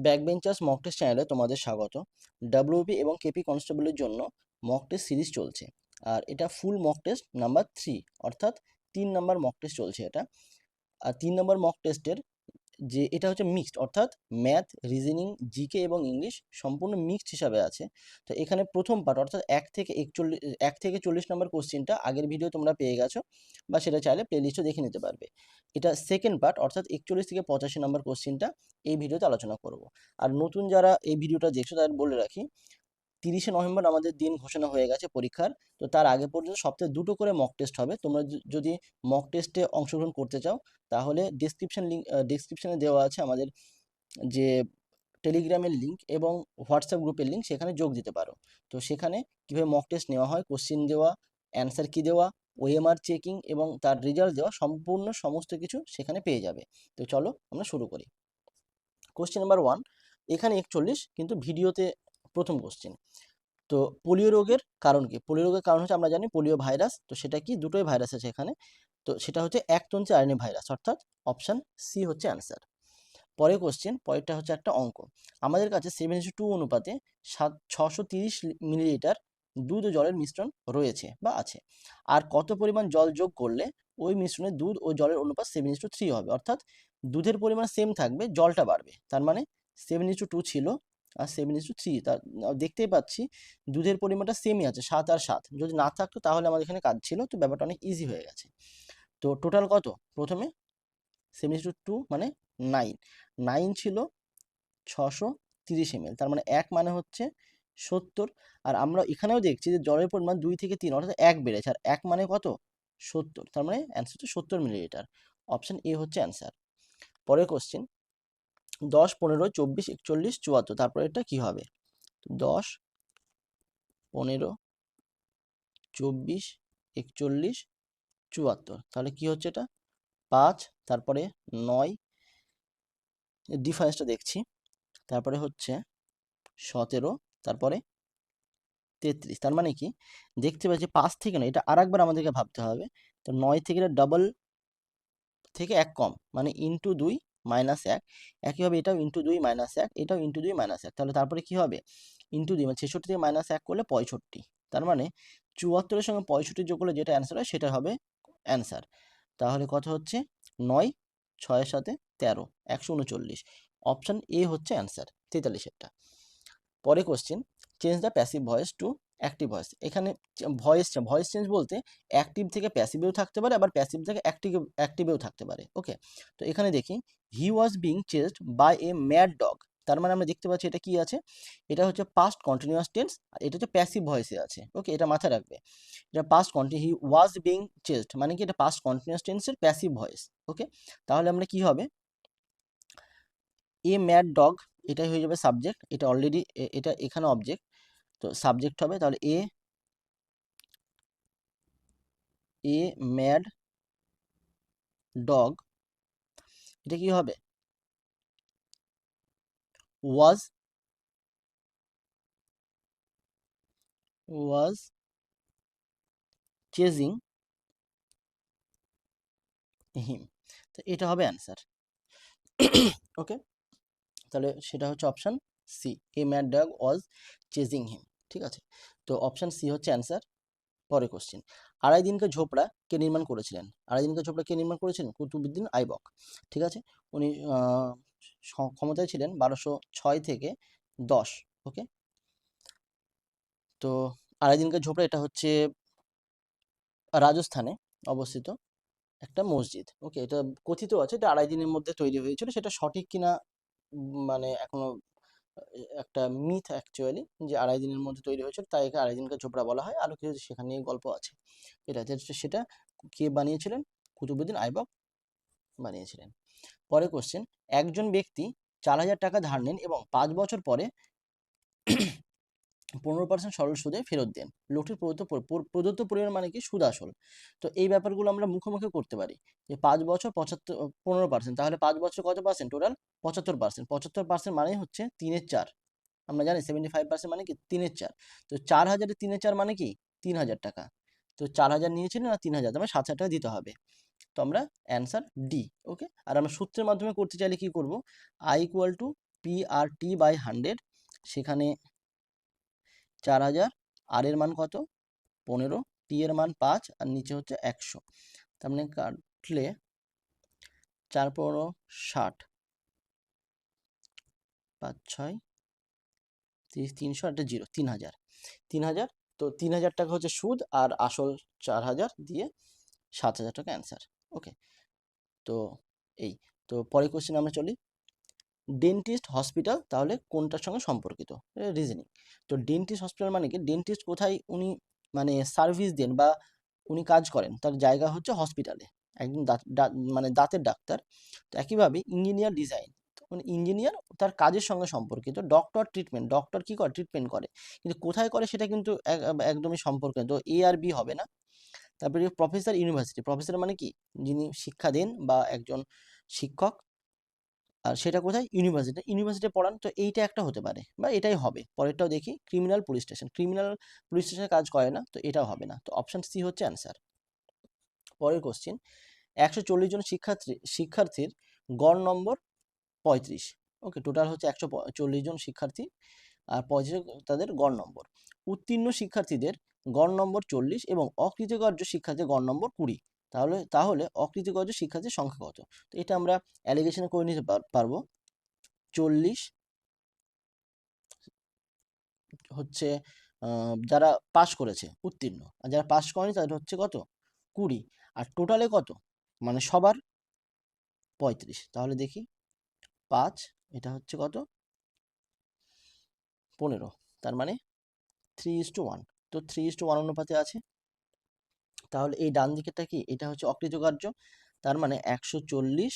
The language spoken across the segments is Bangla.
ব্যাক বেঞ্চার্স মক টেস্ট চ্যানেলে তোমাদের স্বাগত। ডাব্লিউবি এবং কেপি কনস্টেবলের জন্য মক টেস্ট সিরিজ চলছে, আর এটা ফুল মক টেস্ট নাম্বার 3, অর্থাৎ 3 নম্বর মক টেস্ট চলছে এটা। আর 3 নম্বর মক টেস্টের যে এটা হচ্ছে মিক্সড, অর্থাৎ ম্যাথ, রিজনিং, জিকে এবং ইংলিশ সম্পূর্ণ মিক্সড হিসাবে আছে। তো এখানে প্রথম পার্ট অর্থাৎ 1 থেকে 40 নম্বর কোশ্চেনটা আগের ভিডিও তোমরা পেয়ে গেছো, বা সেটা চাইলে প্লেলিস্টে দেখে নিতে পারবে। এটা সেকেন্ড পার্ট অর্থাৎ 41 থেকে 85 নম্বর কোশ্চেনটা এই ভিডিওতে আলোচনা করব। আর নতুন যারা এই ভিডিওটা দেখছো তাদের বলে রাখি, 30শে নভেম্বর আমাদের দিন ঘোষণা হয়ে গেছে পরীক্ষার। তো তার আগে পর্যন্ত সপ্তাহে 2টো করে মক টেস্ট হবে। তোমরা যদি মক টেস্টে অংশগ্রহণ করতে চাও তাহলে ডেসক্রিপশনে দেওয়া আছে আমাদের যে টেলিগ্রামের লিঙ্ক এবং হোয়াটসঅ্যাপ গ্রুপের লিঙ্ক, সেখানে যোগ দিতে পারো। তো সেখানে কীভাবে মক টেস্ট নেওয়া হয়, কোশ্চেন দেওয়া, অ্যান্সার কি দেওয়া, ওএমআর চেকিং এবং তার রেজাল্ট দেওয়া, সম্পূর্ণ সমস্ত কিছু সেখানে পেয়ে যাবে। তো চলো আমরা শুরু করি। কোশ্চেন নাম্বার 1, এখানে 41, কিন্তু ভিডিওতে প্রথম কোশ্চেন। তো পোলিও রোগের কারণ কি? পোলিও রোগের কারণ হচ্ছে আমরা জানি পোলিও ভাইরাস। তো সেটা কি? দুটোই ভাইরাস আছে এখানে। তো সেটা হচ্ছে একতন্ত্রী আরএনএ ভাইরাস, অর্থাৎ অপশান সি হচ্ছে অ্যান্সার। পরের কোশ্চেন, পরেরটা হচ্ছে একটা অঙ্ক। আমাদের কাছে 7:2 অনুপাতে 630 মিলিলিটার দুধ ও জলের মিশ্রণ রয়েছে বা আছে। আর কত পরিমাণ জল যোগ করলে ওই মিশ্রণে দুধ ও জলের অনুপাত 7:3 হবে? অর্থাৎ দুধের পরিমাণ সেম থাকবে, জলটা বাড়বে। তার মানে 7:2 ছিল আর 7:3। তার দেখতেই পাচ্ছি দুধের পরিমাণটা সেমই আছে, 7 আর 7। যদি না থাকতো তাহলে আমাদের এখানে কাজ ছিল। তো ব্যাপারটা অনেক ইজি হয়ে গেছে। তো টোটাল কত? প্রথমে 7:2 মানে 9, 9 ছিল 630 ml, তার মানে 1 মানে হচ্ছে 70। আর আমরা এখানেও দেখছি যে জলের পরিমাণ 2 থেকে 3, অর্থাৎ 1 বেড়েছে, আর 1 মানে কত? 70, তার মানে অ্যান্সার হচ্ছে 70 মিলিলিটার। অপশান এ হচ্ছে অ্যান্সার। পরের কোশ্চেন, 10, 15, 24, 41, 74, তারপরে এটা কি হবে? 10, 15, 24, 41, 74, তাহলে কি হচ্ছে এটা? 5, তারপরে 9, ডিফারেন্সটা দেখছি, তারপরে হচ্ছে 17, তারপরে 33। তার মানে কি? দেখতে পাচ্ছি 5 থেকে না, এটা আরেকবার আমাদেরকে ভাবতে হবে। তো 9 থেকে এটা ডাবল থেকে 1 কম, মানে ইন্টু 2 মাইনাস 1। একইভাবে এটাও ইন্টু 2 মাইনাস 1, এটাও ইন্টু 2 মাইনাস 1। তাহলে তারপরে কি হবে? ইন্টু 2 মানে 66 থেকে মাইনাস 1 করলে 65। তার মানে 74-এর সঙ্গে 65 যোগ করলে যেটা অ্যান্সার হয় সেটা হবে অ্যান্সার। তাহলে কত হচ্ছে? 9, 6-এর সাথে 13, 139। অপশান এ হচ্ছে অ্যান্সার, 43-এরটা। পরে question, change the passive voice to active voice. এখানে ভয়েস চেঞ্জ বলতে অ্যাক্টিভ থেকে প্যাসিভেও থাকতে পারে, আবার প্যাসিভ থেকে অ্যাক্টিভেও থাকতে পারে। ওকে, তো এখানে দেখি he was being chased by a mad dog. তার মানে আমরা দেখতে পাচ্ছি এটা কি আছে? এটা হচ্ছে পাস্ট কন্টিনিউয়াস টেন্স, আর এটা হচ্ছে প্যাসিভ ভয়েসে আছে। ওকে, এটা মাথায় রাখবে। এটা past continue, he was being chased মানে কি? এটা পাস্ট কন্টিনিউয়াস টেন্সের প্যাসিভ ভয়েস। ওকে, তাহলে আমরা কি হবে? এ ম্যাড ডগ, এটাই হয়ে যাবে সাবজেক্ট। এটা অলরেডি, এটা এখানে অবজেক্ট, তো সাবজেক্ট হবে। তাহলে এ ম্যাড ডগ, এটা কি হবে? Was chasing him. তো এটা হবে অ্যান্সার। ওকে, তাহলে সেটা হচ্ছে option C, a mad dog was chasing him. ঠিক আছে, তো অপশান সি হচ্ছে অ্যান্সার। পরে কোশ্চেন, আড়াই দিনকে ঝোপড়া কে নির্মাণ করেছিলেন? আড়াই দিনকে ঝোপড়া কে নির্মাণ করেছিলেন? কুতুবউদ্দিন আইবক। ঠিক আছে, উনি ক্ষমতায় ছিলেন 1206 থেকে 10। ওকে, তো আড়াই দিনকে ঝোপড়া এটা হচ্ছে রাজস্থানে অবস্থিত একটা মসজিদ। ওকে, এটা কথিত আছে এটা আড়াই দিনের মধ্যে তৈরি হয়েছিল। সেটা সঠিক কিনা মানে এখনো একটা মিথ অ্যাকচুয়ালি, যে আড়াই দিনের মধ্যে তৈরি হয়েছিল, তাই একে আড়াই দিনকে ঝোপড়া বলা হয়। আরও কিছু সেখানে গল্প আছে। এটা সেটা কে বানিয়েছিলেন? কুতুবউদ্দিন আইবক বানিয়েছিলেন। পরে কোশ্চেন, একজন ব্যক্তি 4,000 টাকা ধার নেন এবং 5 বছর পরে 15% সরল সুদে ফেরত দেন। লোকটির প্রদত্ত পরিমাণ মানে কি? সুদ আসল। তো এই ব্যাপারগুলো আমরা মুখোমুখি করতে পারি যে 5 বছর 15%, তাহলে 5 বছর কত পার্সেন্ট? টোটাল 75%। 75% মানেই হচ্ছে 3-এর 4। আমরা জানি 75% মানে কি? 3-এর 4। তো 4,000-এ 3-এর 4 মানে কি? 3,000 টাকা। তো 4,000 নিয়েছিলেন আর 3,000, তবে 7,000 টাকা দিতে হবে। তো আমরা অ্যান্সার ডি। ওকে, আর আমরা সূত্রের মাধ্যমে করতে চাইলে কি করব? I = PRT/100, সেখানে 4000, আর এর মান কত 15, টি এর মান 5, আর নিচে হচ্ছে 100। তার মানে কাটলে 4 × 60, 5 6 30, 300, একটা 0, 3000। 3000, তো 3000 টাকা হচ্ছে সুদ, আর আসল 4000 দিয়ে 7000 টাকা অ্যান্সার। ওকে, তো এই তো পরের কোশ্চেন আমরা চলি। ডেন্টিস্ট হসপিটাল তাহলে কোনটার সঙ্গে সম্পর্কিত? রিজনিং। তো ডেন্টিস্ট হসপিটাল মানে কি, ডেন্টিস্ট কোথায় উনি মানে সার্ভিস দেন বা উনি কাজ করেন, তার জায়গা হচ্ছে হসপিটালে, একজন মানে দাঁতের ডাক্তার। তো একইভাবে ইঞ্জিনিয়ার ডিজাইন, মানে ইঞ্জিনিয়ার তার কাজের সঙ্গে সম্পর্কিত। ডক্টর ট্রিটমেন্ট, ডক্টর কি করে, ট্রিটমেন্ট করে, কিন্তু কোথায় করে সেটা কিন্তু একদমই সম্পর্কিত, তো এ আর বি হবে না। তারপরে প্রফেসর ইউনিভার্সিটি, প্রফেসর মানে কি, যিনি শিক্ষা দেন বা একজন শিক্ষক, আর সেটা কোথায়, ইউনিভার্সিটি, ইউনিভার্সিটি পড়ান, তো এইটা একটা হতে পারে বা এটাই হবে। পরেরটাও দেখি, criminal police station, criminal police স্টেশনে কাজ করে না, তো এটাও হবে না, তো অপশন সি হচ্ছে অ্যান্সার। পরের কোশ্চিন, 140 জন শিক্ষার্থীর গড় নম্বর 35। ওকে, টোটাল হচ্ছে 140 জন শিক্ষার্থী, আর 35 তাদের গড় নম্বর। উত্তীর্ণ শিক্ষার্থীদের গড় নম্বর 40 এবং অকৃতকার্য শিক্ষার্থীর গড় নম্বর 20। তাহলে অকৃতকার্য শিক্ষার্থীর সংখ্যা কত? তো এটা আমরা অ্যালিগেশনে করে নিতে পারবো। 40 হচ্ছে যারা পাস করেছে উত্তীর্ণ, আর যারা পাস করেনি তাদের হচ্ছে কত, 20, আর টোটালে কত, মানে সবার 35। তাহলে দেখি 5, এটা হচ্ছে কত, 15, তার মানে 3:1, তো 3:1 অনুপাতে আছে। তাহলে এই ডান দিকেরটা কি, এটা হচ্ছে অকৃতকার্য, তার মানে 140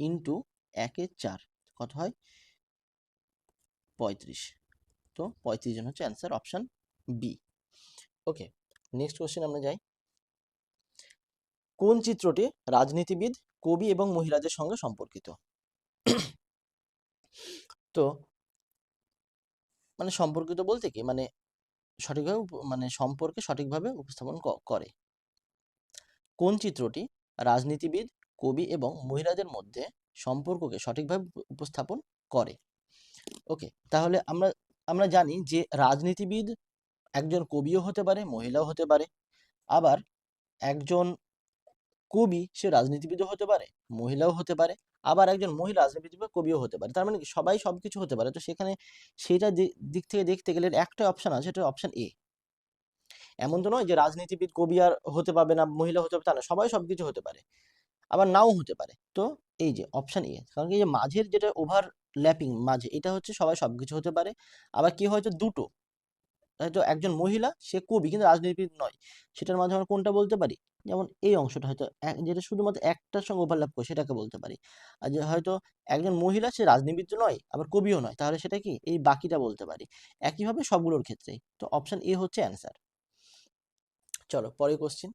ইন্টু 1/4 কত হয়, 35। তো 35 জন হচ্ছে অ্যান্সার, অপশন বি। ওকে, নেক্সট কোশ্চেন আমরা যাই। কোন চিত্রটি রাজনীতিবিদ, কবি এবং মহিলাদের সঙ্গে সম্পর্কিত? তো মানে সম্পর্কিত বলতে কি, মানে সঠিকভাবে মানে সম্পর্কে সঠিকভাবে উপস্থাপন করে। কোন চিত্রটি রাজনীতিবিদ, কবি এবং মহিলাদের মধ্যে সম্পর্ককে সঠিকভাবে উপস্থাপন করে? ওকে, তাহলে আমরা আমরা জানি যে রাজনীতিবিদ একজন কবিও হতে পারে, মহিলাও হতে পারে। আবার একজন কবি সে রাজনীতিবিদও হতে পারে, মহিলাও হতে পারে। আবার একজন মহিলা রাজনীতিবিদ বা কবিও হতে পারে, তার মানে কি সবাই সবকিছু হতে পারে। তো সেখানে সেটা দিক থেকে দেখতে গেলে একটা অপশন আছে, সেটা অপশন এ। এমন তো নয় যে রাজনীতিবিদ কবি আর হতে পারবে না, মহিলা হতে পারবে, তা না, সবাই সবকিছু হতে পারে, আবার নাও হতে পারে। তো এই যে অপশন এ, কারণ কি, যে মাঝের যেটা ওভারল্যাপিং মাঝে, এটা হচ্ছে সবাই সবকিছু হতে পারে। আবার কি হয়তো দুটো, হয়তো একজন মহিলা সে কবি কিন্তু রাজনীতিবিদ নয়, সেটার মাঝে আমরা কোনটা বলতে পারি, যেমন এই অংশটা হয়তো যেটা শুধুমাত্র একটার সঙ্গে ওভারল্যাপ করে, সেটাকে বলতে পারি। আর যে হয়তো একজন মহিলা সে রাজনীতিবিদ নয় আবার কবিও নয়, তাহলে সেটা কি, এই বাকিটা বলতে পারি। একইভাবে সবগুলোর ক্ষেত্রেই, তো অপশন এ হচ্ছে অ্যান্সার। চলো পরের কোশ্চেন।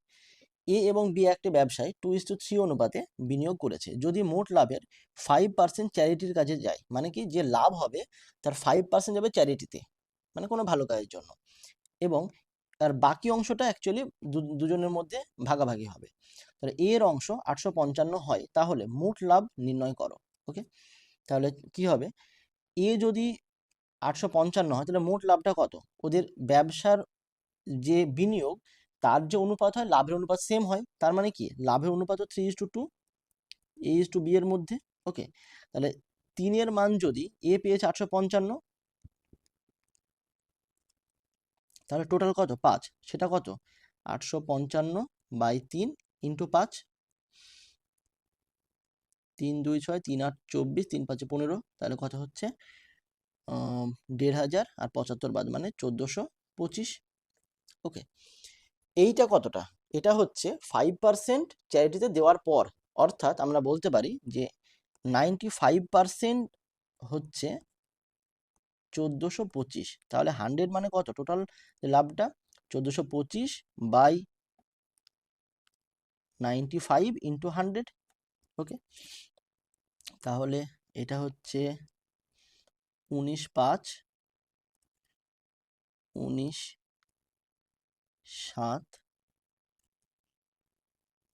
এ এবং বি একটি ব্যবসায় 2:3 অনুপাতে বিনিয়োগ করেছে। যদি মোট লাভের 5% চ্যারিটির কাজে যায়, মানে কি, যে লাভ হবে তার 5% যাবে চ্যারিটিতে, মানে কোনো ভালো কাজের জন্য, এবং আর বাকি অংশটা অ্যাকচুয়ালি দুজনের মধ্যে ভাগাভাগি হবে। তাহলে এর অংশ 855 হয়, তাহলে মোট লাভ নির্ণয় করো। ওকে, তাহলে কি হবে, এ যদি 855 হয়, তাহলে মোট লাভটা কত, ওদের ব্যবসার যে বিনিয়োগ তার যে অনুপাত হয়, লাভের অনুপাত সেম হয়, তার মানে কি লাভের অনুপাত 3:2, A:B এর মধ্যে। ওকে, তাহলে 3-এর মান যদি, এ পেয়েছে 855, তাহলে টোটাল কত, 5, সেটা কত, 855/3 ইন্টু 5, 3 2 6, 3 8 24, 3 5 15, তাহলে কত হচ্ছে, 1500, আর 75 বাদ মানে 1425। ওকে, এইটা কতটা, এটা হচ্ছে 5% চ্যারিটিতে দেওয়ার পর, অর্থাৎ আমরা বলতে পারি যে 95% হচ্ছে 1425। তাহলে 100 মানে কত, টোটাল লাভটা 1425/95 ইন্টু 100। ওকে, তাহলে এটা হচ্ছে 19/5, 19/7,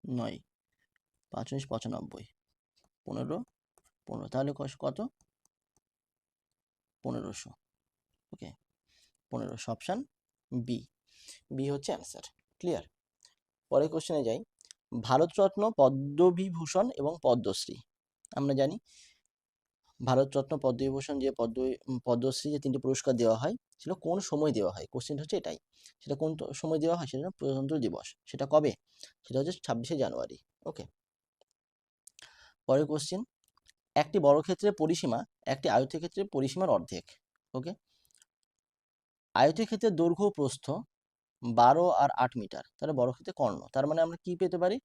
9, 5 19 95, 15 15, তাহলে কত, 1500। ওকে, 1500 অপশান বি। বি হচ্ছে অ্যান্সার। ক্লিয়ার? পরের কোশ্চেনে যাই। ভারতরত্ন, পদ্মবিভূষণ এবং পদ্মশ্রী, আমরা জানি ভারতরত্ন, পদ্মবিভূষণ যে পদ্মশ্রী যে তিনটি পুরস্কার দেওয়া হয় সেটা কোন সময় দেওয়া হয়, কোশ্চেনটা হচ্ছে এটাই। সেটা কোন সময় দেওয়া হয়, সেটা প্রজাতন্ত্র দিবস। সেটা কবে? সেটা হচ্ছে 26শে জানুয়ারি। ওকে, পরের কোশ্চেন। একটি বর্গক্ষেত্রের পরিসীমা একটি আয়তক্ষেত্রের পরিসীমার অর্ধেক। ওকে, আয়তক্ষেত্রের দৈর্ঘ্য ও প্রস্থ 12 আর 8 মিটার, তাহলে বর্গক্ষেত্রের কর্ণ। তার মানে আমরা কি পেতে পারি?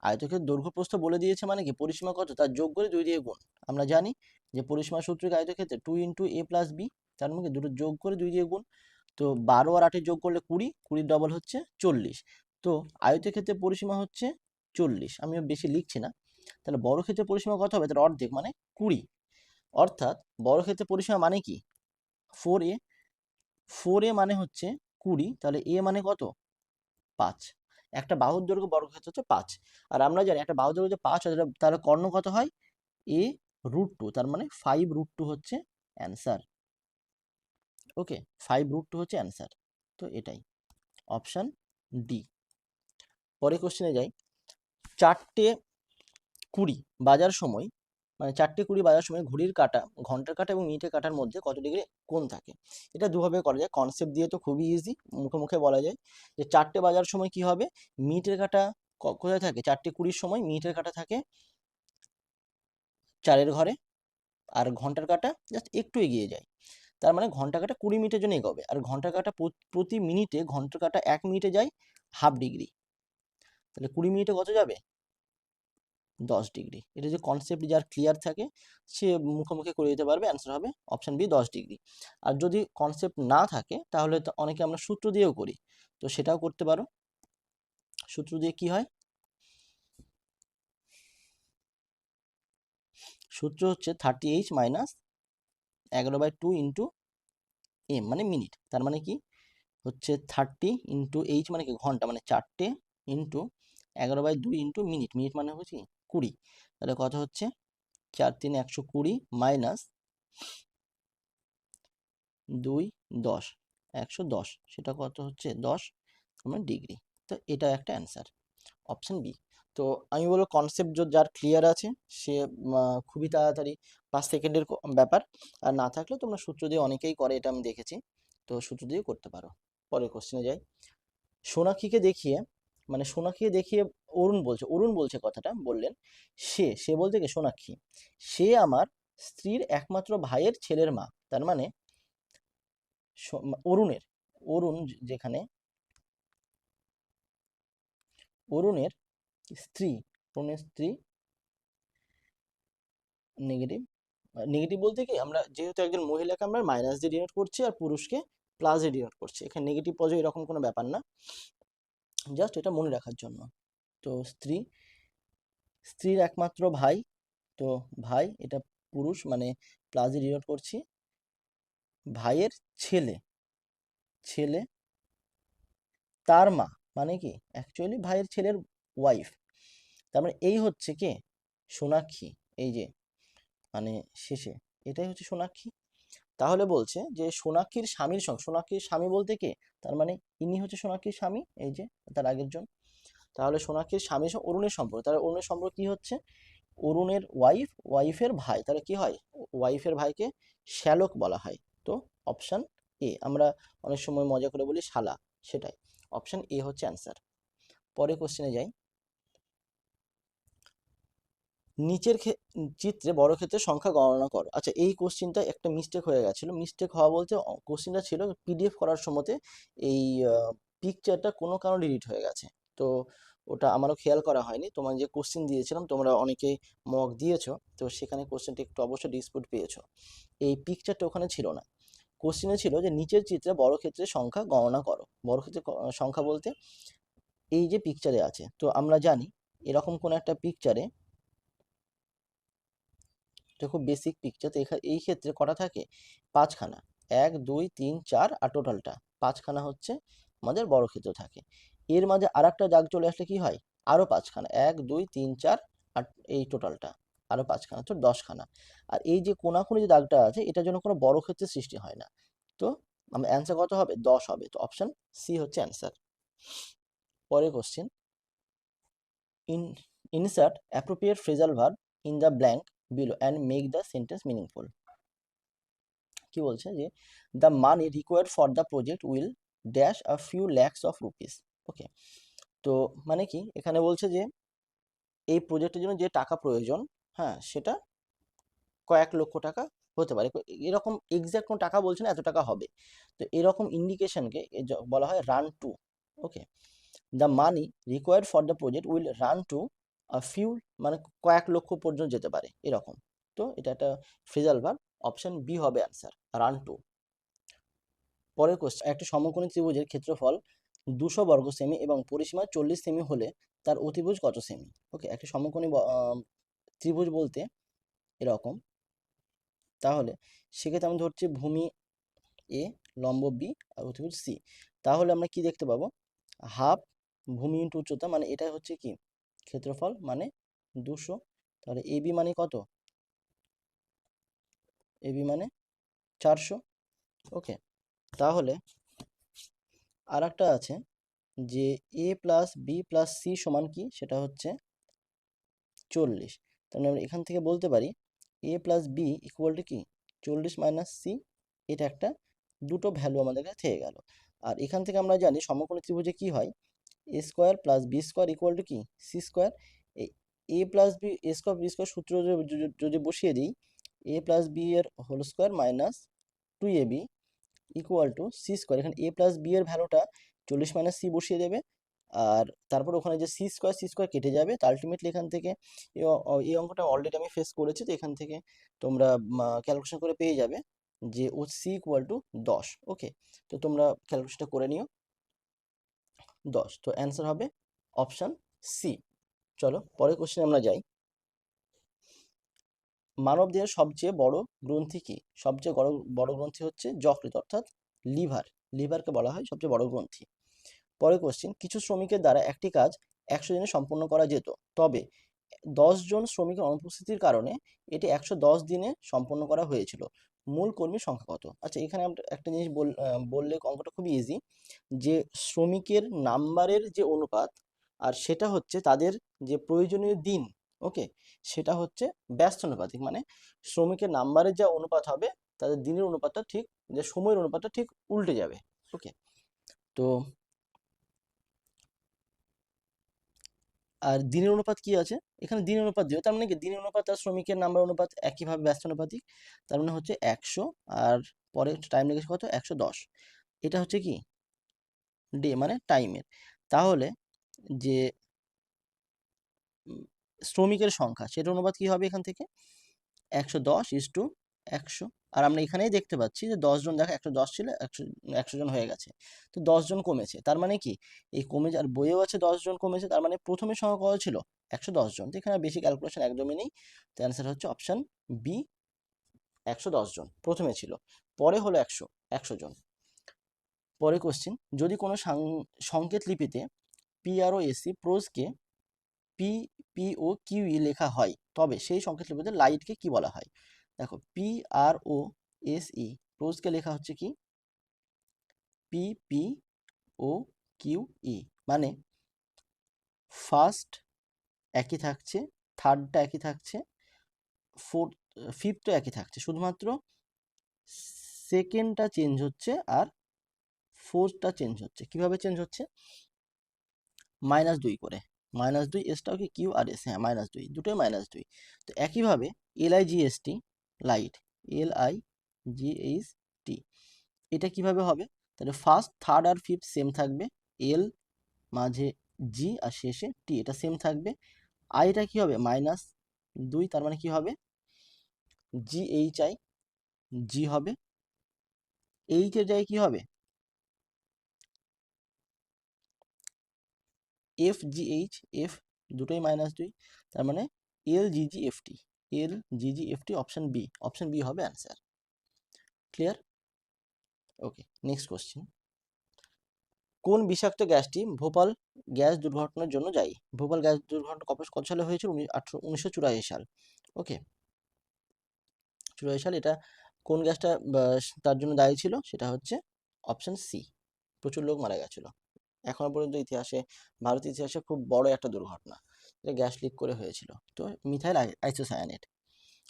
আয়তক্ষেত্রের দৈর্ঘ্য প্রস্থ বলে দিয়েছে মানে কি পরিসীমা কত তার যোগ করে 2 দিয়ে গুণ। আমরা জানি যে পরিসীমা সূত্র কি আয়তক্ষেত্রে 2 × a + b, তার মানে দুটো যোগ করে 2 দিয়ে গুণ। তো 12 আর 8 যোগ করলে 20, 20 ডবল হচ্ছে 40। তো আয়তক্ষেত্রের পরিসীমা হচ্ছে 40, আমি বেশি লিখছি না। তাহলে বর্গক্ষেত্রের পরিসীমা কত হবে? তার অর্ধেক মানে 20। অর্থাৎ বর্গক্ষেত্রের পরিসীমা মানে কি 4a। 4a মানে হচ্ছে 20, তাহলে a মানে কত? 5। একটা বাহুর দৈর্ঘ্য বর্গক্ষেত্র হচ্ছে 5। আর আমরা জানি একটা বাহুর দৈর্ঘ্য 5 হয়, তাহলে কর্ণ কত হয়? a√2, তার মানে 5√2 হচ্ছে অ্যান্সার। ওকে, 5√2 হচ্ছে অ্যান্সার। তো এটাই অপশান ডি। পরে কোশ্চেনে যাই। 4:20 বাজার সময়, মানে 4:20 বাজার সময় ঘড়ির কাঁটা, ঘন্টার কাঁটা এবং মিনিটের কাঁটার মধ্যে কত ডিগ্রি কোণ থাকে? এটা দুভাবে করা যায়। কনসেপ্ট দিয়ে তো খুবই ইজি, মুখে মুখে বলা যায় যে 4টে বাজার সময় কি হবে, মিনিটের কাঁটা কোথায় থাকে? 4:20 সময় মিনিটের কাঁটা থাকে 4-এর ঘরে, আর ঘন্টার কাঁটা জাস্ট একটু এগিয়ে যায়। তার মানে ঘন্টা কাঁটা 20 মিনিটের জন্য এগোবে, আর ঘন্টার কাঁটা প্রতি মিনিটে, ঘন্টার কাঁটা 1 মিনিটে যায় ½ ডিগ্রি। তাহলে 20 মিনিটে কত যাবে? 10 ডিগ্রি। এটা যে কনসেপ্ট যার ক্লিয়ার থাকে সে মুখোমুখি করে দিতে পারবে, অ্যান্সার হবে অপশান বি 10 ডিগ্রি। আর যদি কনসেপ্ট না থাকে তাহলে তো অনেকে আমরা সূত্র দিয়েও করি, তো সেটাও করতে পারো। সূত্র দিয়ে কি হয়? সূত্র হচ্ছে 30h - 11/2 × m মানে মিনিট। তার মানে কি হচ্ছে 30 × h মানে কি ঘন্টা, মানে 4টে × 11/2 × মিনিট। মিনিট মানে হচ্ছে 20। তাহলে কত হচ্ছে? 4 × 3 = 120 মাইনাস 2 × 10 110, সেটা কত হচ্ছে? 10 ডিগ্রি। তো এটা একটা অ্যান্সার, অপশন বি। তো আমি বলবো কনসেপ্ট যার ক্লিয়ার আছে সে খুবই তাড়াতাড়ি 5 সেকেন্ডের ব্যাপার। আর না থাকলে তোমরা সূত্র দিয়ে অনেকেই করে, এটা আমি দেখেছি, তো সূত্র দিয়ে করতে পারো। পরের কোশ্চেনে যাই। সোনাক্ষীকে দেখিয়ে, মানে সোনাক্ষীকে দেখিয়ে অরুণ বলছে কথাটা বললেন, সে বলতে কি সোনাক্ষী, সে আমার স্ত্রীর একমাত্র ভাইয়ের ছেলের মা। তার মানে অরুণ যেখানে অরুণের স্ত্রী, নেগেটিভ। নেগেটিভ বলতে কি আমরা যেহেতু একজন মহিলাকে আমরা মাইনাস দিয়ে ডিনোট করছি আর পুরুষকে প্লাস দিয়ে ডিনোট করছি, এখানে নেগেটিভ পজিটিভ এরকম কোনো ব্যাপার না, জাস্ট এটা মনে রাখার জন্য। তো স্ত্রীর একমাত্র ভাই, তো ভাই এটা পুরুষ মানে প্লাস দিয়ে ডিনোট করছি। ভাইয়ের ছেলে তার মা, মানে কি অ্যাকচুয়ালি ভাইয়ের ছেলের ওয়াইফ। তার মানে এই হচ্ছে কে? সোনাক্ষী। এই যে মানে শেষে এটাই হচ্ছে সোনাক্ষী। তাহলে বলছে যে সোনাক্ষীর স্বামীর সঙ্গে, সোনাক্ষীর স্বামী বলতে কে? তার মানে ইনি হচ্ছে সোনাক্ষীর স্বামী, এই যে তার আগের জন। তাহলে সোনাক্ষীর স্বামীর সঙ্গে অরুণের সম্পর্ক, তাহলে অরুণের সম্পর্ক কি হচ্ছে? অরুণের ওয়াইফের ভাই, তাহলে কি হয়? ওয়াইফের ভাইকে শ্যালক বলা হয়। তো অপশান এ, আমরা অনেক সময় মজা করে বলি শালা, সেটাই অপশান এ হচ্ছে অ্যান্সার। পরে কোশ্চেনে যাই। নিচের চিত্রে বর্গক্ষেত্রের সংখ্যা গণনা করো। আচ্ছা, এই কোশ্চিনটা একটা মিস্টেক হয়ে গেছিলো। মিস্টেক হওয়া বলতে কোশ্চিনটা ছিল পিডিএফ করার সময়তে এই পিকচারটা কোনো কারণে ডিলিট হয়ে গেছে। তো ওটা আমারও খেয়াল করা হয়নি। তোমার যে কোশ্চিন দিয়েছিলাম তোমরা অনেকেই মক দিয়েছো, তো সেখানে কোশ্চেনটা একটু অবশ্যই ডিসপুট পেয়েছো। এই পিকচারটা ওখানে ছিল না। কোশ্চিনে ছিল যে নিচের চিত্রে বর্গক্ষেত্রের সংখ্যা গণনা করো। বর্গক্ষেত্রের সংখ্যা বলতে এই যে পিকচারে আছে, তো আমরা জানি এরকম কোন একটা পিকচারে, এটা খুব বেসিক পিকচার, তো এই ক্ষেত্রে কটা থাকে? 5খানা। 1 2 3 4 আর টোটালটা 5খানা হচ্ছে আমাদের বর্গক্ষেত্র থাকে। এর মাঝে আর একটা দাগ চলে আসলে কি হয়? আরো 5খানা, 1 2 3 4 আর এই টোটালটা আরও 5খানা, তো 10খানা। আর এই যে কোনাকুনি যে দাগটা আছে এটার জন্য কোনো বড় ক্ষেত্রের সৃষ্টি হয় না। তো আমার অ্যান্সার কত হবে? 10 হবে। তো অপশান সি হচ্ছে অ্যান্সার। পরের question, in insert appropriate phrasal verb in the blank below and make the sentence meaningful. কি বলছে যে the money required for the project will dash a few lakhs of rupees. Okay, তো মানে কি এখানে বলছে যে এই প্রজেক্টের জন্য যে টাকা প্রয়োজন, হ্যাঁ, সেটা কয়েক লক্ষ টাকা হতে পারে। এরকম এক্সাক্ট কোনো টাকা বলছে না এত টাকা হবে। তো এরকম ইন্ডিকেশনকে বলা হয় run to. Okay, the money required for the project will run to a few, মানে কয়েক লক্ষ পর্যন্ত যেতে পারে এরকম। তো এটা একটা ফ্রেজাল ভার্ব, অপশন বি হবে অ্যান্সার, রান টু। পরের কোশ্চেন, একটা সমকোণী ত্রিভুজের ক্ষেত্রফল 200 বর্গ সেমি এবং পরিসীমা 40 সেমি হলে তার অতিভুজ কত সেমি? ওকে, একটা সমকোণী ত্রিভুজ বলতে এরকম, তাহলে সেক্ষেত্রে আমি ধরছি ভূমি এ, লম্ব বি আর অতিভুজ সি। তাহলে আমরা কি দেখতে পাবো? হাফ ভূমি ইন্টু উচ্চতা, মানে এটা হচ্ছে কি ক্ষেত্রফল, মানে 200। তাহলে এবি মানে কত? এবি মানে 400। ওকে, তাহলে আর একটা আছে যে এ প্লাস বি প্লাস সি সমান কি, সেটা হচ্ছে 40। তাহলে আমরা এখান থেকে বলতে পারি এ প্লাস বি ইকুয়াল টু কি 40 মাইনাস সি। এটা একটা দুটো ভ্যালু আমাদের কাছে থেকে গেল। আর এখান থেকে আমরা জানি সমকোণী ত্রিভুজে কি হয়, A square plus B square equal to কি সি স্কোয়ার। এই A plus B A square B square সূত্র যদি বসিয়ে দিই, এ প্লাস বি এর whole square minus 2ab equal to C square. এখানে এ প্লাস বি এর ভ্যালুটা 40 মাইনাস সি বসিয়ে দেবে, আর তারপর ওখানে যে সি স্কোয়ার কেটে যাবে। তো আলটিমেটলি এখান থেকে এই অঙ্কটা অলরেডি আমি ফেস করেছি, তো এখান থেকে তোমরা ক্যালকুলেশন করে পেয়ে যাবে যে ও সি ইকুয়াল টু 10। ওকে, তো তোমরা ক্যালকুলেশনটা করে নিও, 10। তো অ্যান্সার হবে অপশান সি। চলো পরের কোশ্চেন আমরা যাই। মানবদেহের সবচেয়ে বড় গ্রন্থি কি? সবচেয়ে বড় বড় গ্রন্থি হচ্ছে যকৃৎ, অর্থাৎ লিভার। লিভারকে বলা হয় সবচেয়ে বড় গ্রন্থি। পরের কোশ্চেন, কিছু শ্রমিকের দ্বারা একটি কাজ 100 দিনে সম্পন্ন করা যেত, তবে 10 জন শ্রমিকের অনুপস্থিতির কারণে এটি 110 দিনে সম্পন্ন করা হয়েছিল। মূল কর্মীর সংখ্যা কত? আচ্ছা, এখানে আমরা একটা জিনিস বললে অঙ্কটা খুবই ইজি, যে শ্রমিকের নাম্বারের যে অনুপাত আর সেটা হচ্ছে তাদের যে প্রয়োজনীয় দিন। ওকে, সেটা হচ্ছে ব্যস্তানুপাতিক, মানে শ্রমিকের নাম্বারের যা অনুপাত হবে তাদের দিনের অনুপাতটা ঠিক, যে সময়ের অনুপাতটা ঠিক উল্টে যাবে। ওকে, তো আর দিনের অনুপাত কি আছে, এখানে দিনের অনুপাত দিও, তার মানে কি দিনের অনুপাত আর শ্রমিকের নাম্বার অনুপাত একইভাবে ব্যস্তানুপাতিক। তার মানে হচ্ছে 100, আর পরে টাইম লেগেছে কত 110। এটা হচ্ছে কি ডে, মানে টাইমের। তাহলে যে শ্রমিকের সংখ্যা সেটার অনুপাত কি হবে এখান থেকে 110:100। আর আমরা এখানেই দেখতে পাচ্ছি যে 10 জন, দেখো 110 ছিল, 100 জন হয়ে গেছে, তো 10 জন কমেছে। তার মানে কি এই কমে, আর বইয়েও আছে 10 জন কমেছে, তার মানে প্রথমে সংখ্যা কত ছিল 110 জন। তো এখানে বেশি ক্যালকুলেশন একদমই নেই। তো অ্যান্সার হচ্ছে অপশন বি, 110 জন প্রথমে ছিল, পরে হলো 100 জন। পরে কোশ্চেন, যদি কোনো সংকেত লিপিতে PROSC প্রোজকে PPOQE লেখা হয়, তবে সেই সংকেত লিপিতে লাইটকে কি বলা হয়? দেখো PROSE প্রোজকে লেখা হচ্ছে কি PPOQE, মানে ফার্স্ট একই থাকছে, থার্ডটা একই থাকছে, ফিফথটা একই থাকছে, শুধুমাত্র সেকেন্ডটা চেঞ্জ হচ্ছে আর ফোর্থটা চেঞ্জ হচ্ছে। কিভাবে চেঞ্জ হচ্ছে? -2 করে, -2, এসটাও কি কিউ আর এস, হ্যাঁ -2, দুটোই -2। তো একইভাবে LIGST লাইট, LIGHT, এটা কিভাবে হবে? তাহলে ফার্স্ট থার্ড আর ফিফথ সেম থাকবে, এল মাঝে জি আর শেষে টি, এটা সেম থাকবে। আইটা কি হবে -2, তার মানে কি হবে GHI, জি হবে। এইচ এর জায়গায় কি হবে FGH, এফ দুটোই -2, তার মানে LGGFT, LGGFT, অপশন বি হবে অ্যান্সার। ক্লিয়ার? ওকে, নেক্সট কোশ্চেন। কোন বিষাক্ত গ্যাসটি ভোপাল গ্যাস দুর্ঘটনার জন্য দায়ী? ভোপাল গ্যাস দুর্ঘটনা কত সালে হয়েছিল? 1984 সাল। ওকে, 84 সাল। এটা কোন গ্যাসটা তার জন্য দায়ী ছিল? সেটা হচ্ছে অপশন সি, প্রচুর লোক মারা গেছিল। এখনো পর্যন্ত ইতিহাসে, ভারতের ইতিহাসে খুব বড় একটা দুর্ঘটনা, এটা গ্যাস লিক করে হয়েছিল। তো মিথাইল আইসোসায়ানেট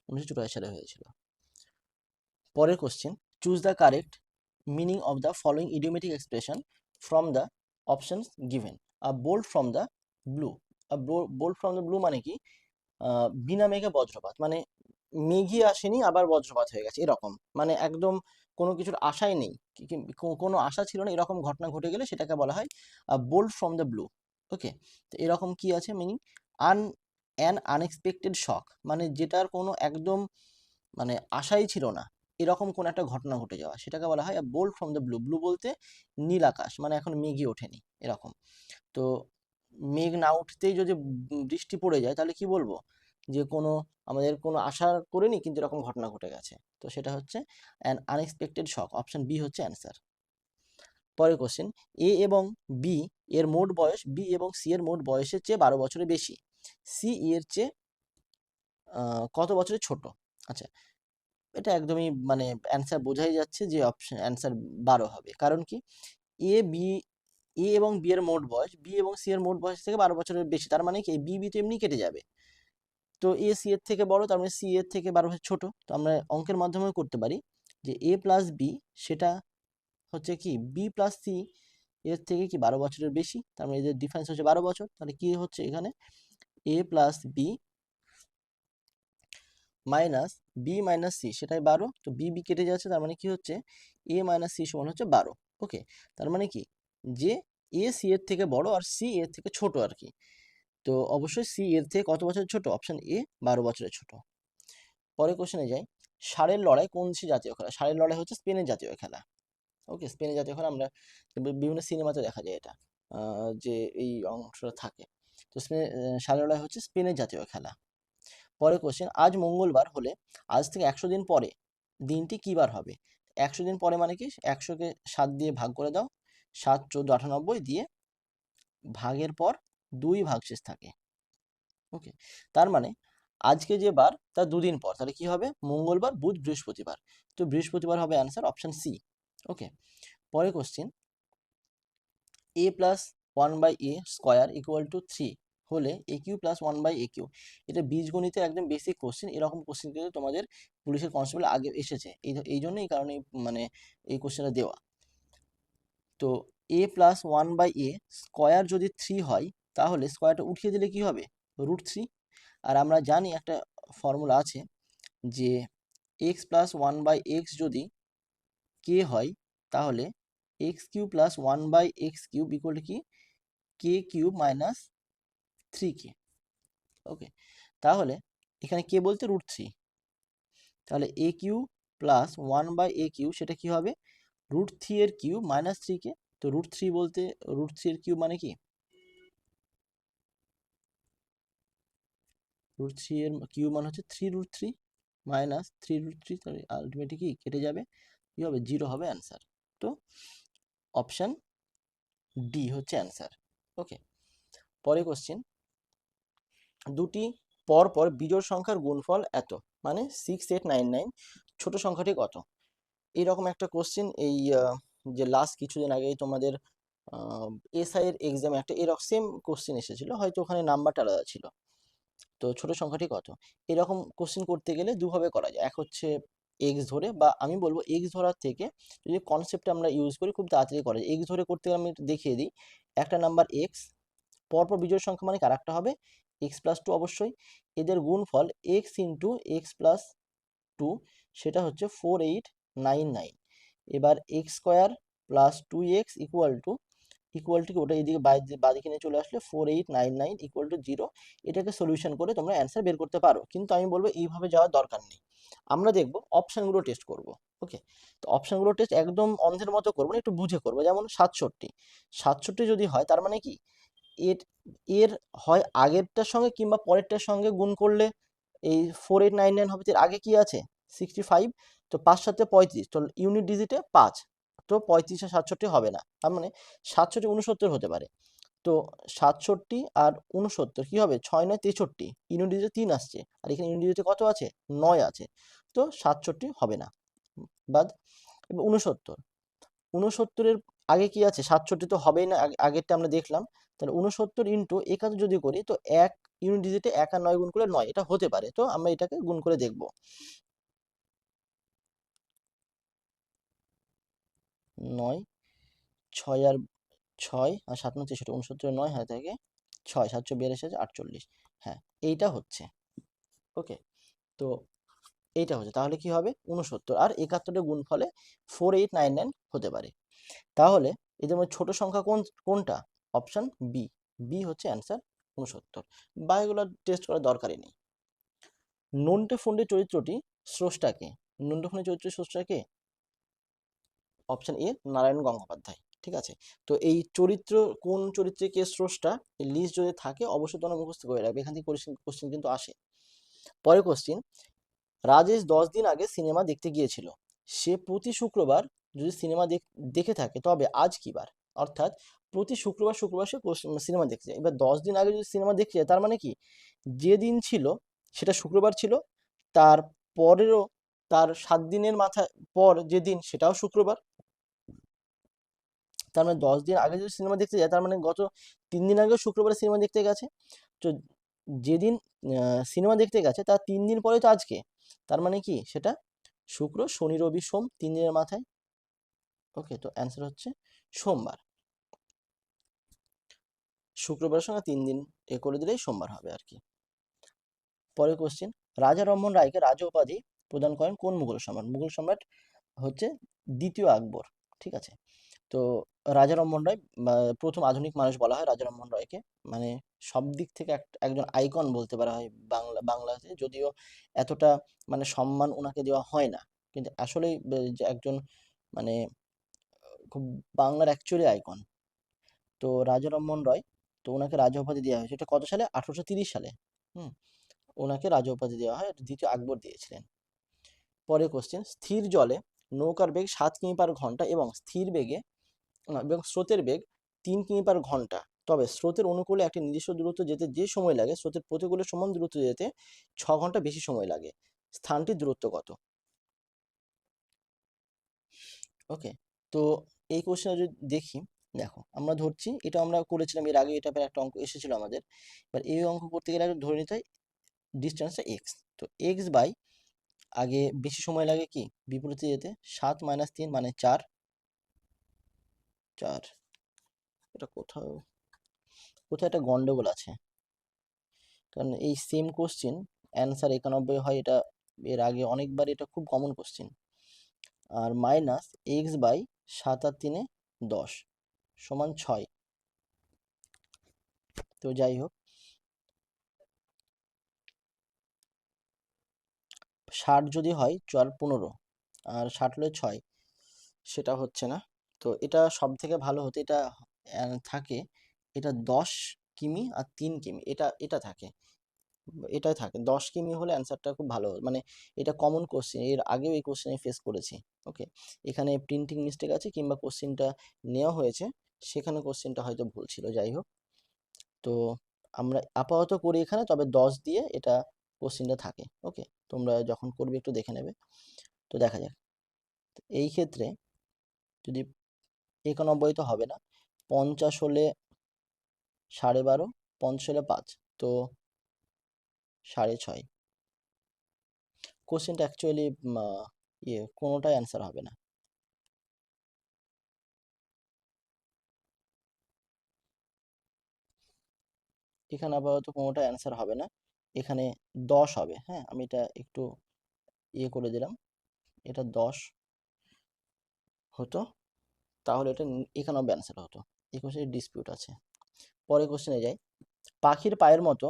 1984 সালে হয়েছিল। পরের question, choose the correct meaning of the following idiomatic expression from the options given. Bolt from the blue. Bolt from the blue মানে কি? বিনা মেঘে বজ্রপাত, মানে মেঘই আসেনি আবার বজ্রপাত হয়ে গেছে এরকম, মানে একদম কোনো কিছুর আশাই নেই, কোনো আশা ছিল না, এরকম ঘটনা ঘটে গেলে সেটাকে বলা হয় বোল্ট ফ্রম দ্য ব্লু। ওকে, তো এরকম কি আছে মিনিং? অ্যান আনএক্সপেক্টেড শক, মানে যেটার কোনো একদম মানে আশাই ছিল না, এরকম কোন একটা ঘটনা ঘটে যাওয়া, সেটাকে বলা হয় bolt from the blue. Blue বলতে নীল আকাশ, মানে এখন মেঘই ওঠেনি এরকম। তো মেঘ না উঠতেই যদি বৃষ্টি পড়ে যায় তাহলে কি বলবো? যে আমাদের কোনো আশা করিনি কিন্তু এরকম ঘটনা ঘটে গেছে। তো সেটা হচ্ছে an unexpected shock, option B হচ্ছে অ্যান্সার। পরের কোশ্চেন, এ এবং বি এর মোট বয়স বি এবং সি এর মোট বয়সের চেয়ে 12 বছরের বেশি, সি এর চেয়ে কত বছরের ছোট? আচ্ছা, এটা একদমই মানে অ্যান্সার বোঝাই যাচ্ছে যে অপশন অ্যান্সার 12 হবে। কারণ কি? এ বি এ এবং বি এর মোট বয়স বি এবং সি এর মোট বয়স থেকে 12 বছরের বেশি, তার মানে কি বি তো এমনি কেটে যাবে। তো এ সি এর থেকে বড়, তার মানে সি এর থেকে 12 বছর ছোট। তো আমরা অঙ্কের মাধ্যমে করতে পারি যে এ প্লাস বি সেটা হচ্ছে কি বি প্লাস সি এর থেকে কি 12 বছরের বেশি, তার মানে এদের ডিফারেন্স হচ্ছে 12 বছর। তাহলে কি হচ্ছে এখানে? A plus B minus B minus C সেটাই 12, তো বি কেটে যাচ্ছে, তার মানে কি হচ্ছে এ মাইনাস সি সমান হচ্ছে 12। ওকে, তার মানে কি যে এ সি এর থেকে বড় আর সি এর থেকে ছোট আর কি। তো অবশ্যই সি এর থেকে কত বছরের ছোট? অপশন এ 12 বছরের ছোট। পরের কোশ্চেনে যাই, ষাঁড়ের লড়াই কোন দেশের জাতীয় খেলা? ষাঁড়ের লড়াই হচ্ছে স্পেনের জাতীয় খেলা। ওকে, স্পেনের জাতীয় খেলা, আমরা বিভিন্ন সিনেমাতে দেখা যায় এটা, যে এই অংশটা থাকে। তো ষাঁড়ের লড়াই হচ্ছে স্পেনের জাতীয় খেলা। পরের কোশ্চেন, আজ মঙ্গলবার হলে আজ থেকে 100 দিন পরে দিনটি কি বার হবে? 100 দিন পরে মানে কি? 100কে 7 দিয়ে ভাগ করে দাও, 7, 14, 98 দিয়ে ভাগের পর 2 ভাগশেষ থাকে। ওকে, তার মানে আজকে যে বার তার 2 দিন পর, তাহলে কি হবে? মঙ্গলবার, বুধ, বৃহস্পতিবার। তো বৃহস্পতিবার হবে অ্যান্সার, অপশন সি। ওকে, পরের question, A plus 1/a square equal to 3 হলে এ কিউ প্লাস 1/a কিউ। এটা বীজগণিতের একদম বেসিক কোশ্চেন, এরকম কোশ্চেন কিন্তু তোমাদের পুলিশের কনস্টেবল আগে এসেছে, এই জন্য এই কারণে মানে এই কোশ্চেনটা দেওয়া। তো এ প্লাস 1/a স্কোয়ার যদি 3 হয় তাহলে স্কোয়ারটা উঠিয়ে দিলে কি হবে? √3। আর আমরা জানি একটা ফর্মুলা আছে যে এক্স প্লাস 1/x যদি কে হয় তাহলে x cube plus 1/x cube equal to কি? K cube minus 3k। ওকে, তাহলে এখানে কে বলতে √3, তাহলে এ কিউ প্লাস 1/a কিউ সেটা কি হবে? √3 এর কিউব মাইনাস 3k। তো √3 বলতে √3 এর কিউব মানে কি? √3 এর কিউব মানে হচ্ছে 3√3 মাইনাস 3√3, তাহলে আলটিমেটলি কি কেটে যাবে, কি হবে? 0 হবে অ্যান্সার। তো অপশন ডি হচ্ছে অ্যান্সার। ওকে, পরে কোশ্চেন, দুটি পরপর বিজোড় সংখ্যার গুণফল এত, মানে 6899, ছোট সংখ্যাটি কত? এইরকম একটা কোশ্চেন এই যে লাস্ট কিছুদিন আগেই তোমাদের এসআই এর এক্সামে একটা এরকম সেম কোশ্চেন এসেছিল, হয়তো ওখানে নাম্বারটা আলাদা ছিল। তো ছোট সংখ্যাটি কত? এরকম কোশ্চেন করতে গেলে দুভাবে করা যায়, এক হচ্ছে এক্স ধরে, বা আমি বলবো এক্স ধরার থেকে যদি কনসেপ্ট আমরা ইউজ করি খুব তাড়াতাড়ি করা যায়। এক্স ধরে করতে গেলে আমি একটু দেখিয়ে দিই। একটা নাম্বার এক্স, পরপর বিজোড় সংখ্যা মানে কার একটা হবে এক্স প্লাস টু, অবশ্যই এদের গুণফল x into x plus two, সেটা হচ্ছে 4899। এবার x square plus 2x equal to ওটা এদিকে বাদিকে নিয়ে চলে আসলে 4899 ইকুয়াল টু 0। এটাকে সলিউশন করে তোমরা অ্যান্সার বের করতে পারো, কিন্তু আমি বলবো এইভাবে যাওয়ার দরকার নেই। আমরা দেখবো অপশানগুলো টেস্ট করব। ওকে, তো অপশানগুলো টেস্ট একদম অন্ধের মতো করবো না, একটু বুঝে করবো। যেমন 67 যদি হয় তার মানে কি এর এর হয় আগেরটার সঙ্গে কিংবা পরেরটার সঙ্গে গুণ করলে এই 4899 হবে। এর আগে কি আছে 65, তো 5 7 35, তো ইউনিট ডিজিটে 5, তো 35 আর 67 হবে না, তার মানে 67 69 হতে পারে। তো 67 আর 69 কি হবে, 6 9 63, ইউনিট ডিজিটে 3 আসছে, আর এখানে ইউনিট ডিজিটে কত আছে, 9 আছে, তো 67 হবে না, বাদ। এবার 69, 69-এর আগে কি আছে, 67 তো হবেই না, আগেরটা আমরা দেখলাম। তাহলে 69 ইন্টু 71 যদি করি, তো এক ইউনিট ডিজিটে 1 আর 9 গুণ করলে 9, এটা হতে পারে, তো আমরা এটাকে গুণ করে দেখব। 9 6 আর 6 আর 7 9 63, 69 9 হয় থাকে 6, 742 আছে 48, হ্যাঁ এইটা হচ্ছে। ওকে, তো এইটা হচ্ছে, তাহলে কি হবে 69 আর 71 এর গুণফলে 4899 হতে পারে। তাহলে এদের মধ্যে ছোট সংখ্যা কোনটা, অপশন বি, বি হচ্ছে অ্যান্সার 69, বা এগুলো টেস্ট করার দরকারই নেই। নন্টে ফন্ডে চরিত্রটি স্রষ্টাকে, নন্টে ফন্ডে চরিত্রের স্রষ্টাকে, অপশন এ নারায়ণ গঙ্গোপাধ্যায়, ঠিক আছে। তো এই চরিত্র, কোন চরিত্রে কে স্রষ্টা, এই লিস্ট যদি থাকে অবশ্যই তোমরা মুখস্থ করে রাখবে, এখান থেকে কোশ্চেন কিন্তু আসে। পরের কোশ্চেন, রাজেশ 10 দিন আগে সিনেমা দেখতে গিয়েছিল, সে প্রতি শুক্রবার যদি সিনেমা দেখে থাকে তবে আজ কি বার, অর্থাৎ প্রতি শুক্রবার শুক্রবার সে সিনেমা দেখতে যায়। এবার 10 দিন আগে যদি সিনেমা দেখতে যায়, তার মানে কি, যে দিন ছিল সেটা শুক্রবার ছিল, তার পরেরও, তার 7 দিনের মাথা পর যে দিন সেটাও শুক্রবার, তার মানে 10 দিন আগে যদি সিনেমা দেখতে যায়, তার মানে গত 3 দিন আগেও শুক্রবারে সিনেমা দেখতে গেছে। তো যেদিন সিনেমা দেখতে গেছে তার 3 দিন পরে তো আজকে, তার মানে কি সেটা শুক্র শনি রবি সোম, 3 দিনের মাথায়। ওকে, তো অ্যান্সার হচ্ছে সোমবার, শুক্রবারের সঙ্গে 3 দিন এ করে দিলেই সোমবার হবে আর কি। পরের কোশ্চেন, রাজা রামমোহন রায়কে রাজা উপাধি প্রদান করেন কোন মুঘল সম্রাট, মুঘল সম্রাট হচ্ছে দ্বিতীয় আকবর, ঠিক আছে। তো রাজা রামমোহন রায়, প্রথম আধুনিক মানুষ বলা হয় রাজা রামমোহন রায়কে, মানে সব দিক থেকে একজন আইকন বলতে পারা হয় বাংলাতে, যদিও এতটা মানে সম্মান ওনাকে দেওয়া হয় না, কিন্তু আসলেই যে একজন মানে খুব বাংলার অ্যাকচুয়ালি আইকন। তো রাজা রামমোহন রায়, তো ওনাকে রাজা উপাধি দেওয়া হয়েছে, এটা কত সালে, 1830 সালে। হুম, ওনাকে রাজা উপাধি দেওয়া হয়, দ্বিতীয় আকবর দিয়েছিলেন। পরের কোশ্চেন, স্থির জলে নৌকার বেগ 7 কিমি/ঘন্টা এবং স্থির বেগে এবং স্রোতের বেগ 3 কিমি/ঘন্টা, তবে স্রোতের অনুকূলে একটি নির্দিষ্ট দূরত্ব যেতে যে সময় লাগে, স্রোতের প্রতিকূলে সমান দূরত্ব যেতে 6 ঘন্টা বেশি সময় লাগে, স্থানটির দূরত্ব কত। ওকে, তো এই কোশ্চেনটা যদি দেখি, দেখো আমরা ধরছি, এটা আমরা করেছিলাম এর আগে, এটা একটা অঙ্ক এসেছিল আমাদের। এবার এই অঙ্ক করতে গেলে আগে ধরে নিতে হয় ডিস্টেন্সটা এক্স, তো এক্স বাই, আগে বেশি সময় লাগে কি বিপরীতে যেতে, 7 - 3 মানে 4, 4, এটা কোথাও কোথাও একটা গন্ডগোল আছে, কারণ এই সেম কোশ্চেন অ্যান্সার 91 হয়, এটা এর আগে অনেকবার, এটা খুব কমন কোশ্চেন। আর মাইনাস এক্স বাই 7 আর 3 10 সমান 6, তো যাই হোক 60 যদি হয় 4 15, আর 60 হলে 6, সেটা হচ্ছে না। তো এটা সব থেকে ভালো হতো, এটা থাকে, এটা 10 কিমি আর 3 কিমি, এটা এটা থাকে, এটাই থাকে 10 কিমি হলে অ্যান্সারটা খুব ভালো, মানে এটা কমন কোশ্চেন, এর আগেও এই কোশ্চেন ফেস করেছি। ওকে, এখানে প্রিন্টিং মিস্টেক আছে কিংবা কোশ্চেনটা নেওয়া হয়েছে, সেখানে কোশ্চেনটা হয়তো ভুল ছিল, যাই হোক। তো আমরা আপাতত করি এখানে, তবে 10 দিয়ে এটা কোশ্চেনটা থাকে। ওকে, তোমরা যখন করবে একটু দেখে নেবে। তো দেখা যাক, এই ক্ষেত্রে যদি 91 তো হবে না, 50 হলে 12.5, 50 হলে 5, তো 6.5। কোশ্চেনটা অ্যাকচুয়ালি কোনোটাই অ্যান্সার হবে না। এখানে আপাতত কোনোটা অ্যান্সার হবে না, এখানে 10 হবে। হ্যাঁ, আমি এটা একটু করে দিলাম, এটা 10 হতো, তাহলে এটা 91 অ্যান্সার হতো। এই কোশ্চেনে ডিসপিউট আছে। পরের কোশ্চেনে যাই, পাখির পায়ের মতো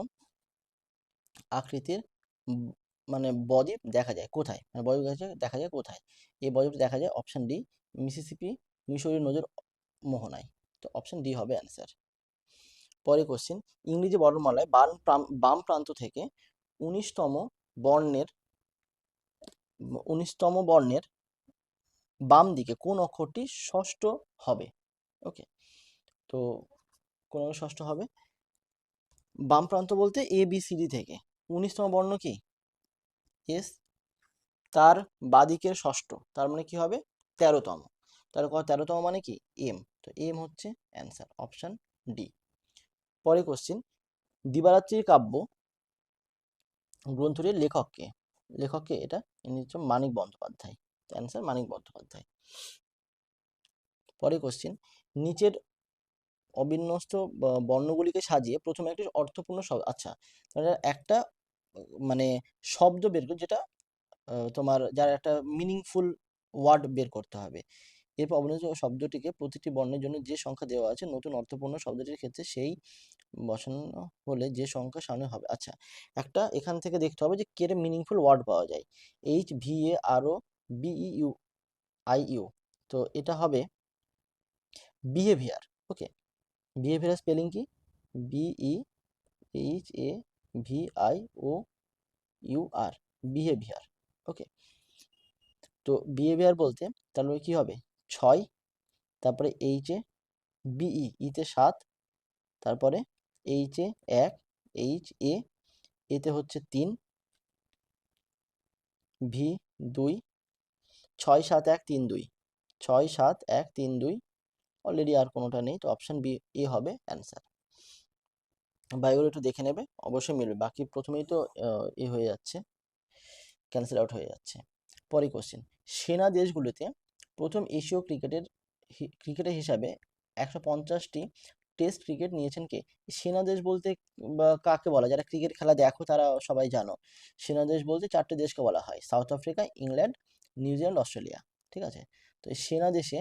আকৃতির মানে বদ্বীপ দেখা যায় কোথায়, মানে বদ্বীপ দেখা যায় কোথায়, এই বদ্বীপ দেখা যায় অপশন ডি, মিসিসিপি, মিশরীয় নদীর মোহনায়, তো অপশন ডি হবে অ্যান্সার। পরের কোশ্চেন, ইংরেজি বর্ণমালায় বাম প্রান্ত থেকে 19তম বর্ণের 19তম বর্ণের বাম দিকে কোন অক্ষরটি ষষ্ঠ হবে? ওকে, তো কোন ষষ্ঠ হবে? বাম প্রান্ত বলতে এ বি সি ডি থেকে 19তম বর্ণ কি? এস। তার বাদিকের ষষ্ঠ, তার মানে কি হবে? 13তম। তাহলে 13তম মানে কি? এম। তো এম হচ্ছে অ্যান্সার, অপশন ডি। পরে কোশ্চিন, দিবারাত্রির কাব্য গ্রন্থটির লেখককে? লেখককে এটা, ইনি হচ্ছে মানিক বন্দ্যোপাধ্যায়। অ্যান্সার মানিক বন্দ্যোপাধ্যায়। পরে কোশ্চিন, নিচের অবিন্যস্ত বর্ণগুলিকে সাজিয়ে প্রথমে একটি অর্থপূর্ণ শব্দ, আচ্ছা তাহলে একটা মানে শব্দ বের করে, যেটা তোমার যার একটা মিনিংফুল ওয়ার্ড বের করতে হবে। এরপর অবিন্যস্ত শব্দটিকে প্রতিটি বর্ণের জন্য যে সংখ্যা দেওয়া আছে নতুন অর্থপূর্ণ শব্দটির ক্ষেত্রে সেই বসানো হলে যে সংখ্যা সামনে হবে। আচ্ছা, একটা এখান থেকে দেখতে হবে যে কে মিনিংফুল ওয়ার্ড পাওয়া যায়। HVAROBEUIU, তো এটা হবে বিহেভিয়ার। ওকে, বিহেভিয়ার স্পেলিং কি? BEHAVIOUR, behaviour. ওকে, তো বিহেভিয়ার বলতে তাহলে কি হবে? 6, তারপরে HABE, 7, তারপরে HA 1, এতে হচ্ছে 3, V2, 6 7 1 3 2, 6 7 1 3 2, অলরেডি আর কোনোটা নেই, তো অপশন বি এ হবে অ্যান্সার। বাইগুলো একটু দেখে নেবে, অবশ্যই মিলবে, বাকি প্রথমেই তো এ হয়ে যাচ্ছে, ক্যান্সেল আউট হয়ে যাচ্ছে। পরে কোশ্চেন, সেনা দেশগুলিতে প্রথম এশীয় ক্রিকেটের হিসাবে 150টি টেস্ট ক্রিকেট নিয়েছেন কে? সেনা দেশ বলতে বা কাকে বলা? যারা ক্রিকেট খেলা দেখো তারা সবাই জানো। সেনা দেশ বলতে 4টে দেশকে বলা হয়, south Africa, England, New Zealand, Australia. ঠিক আছে, তো এই সেনা দেশে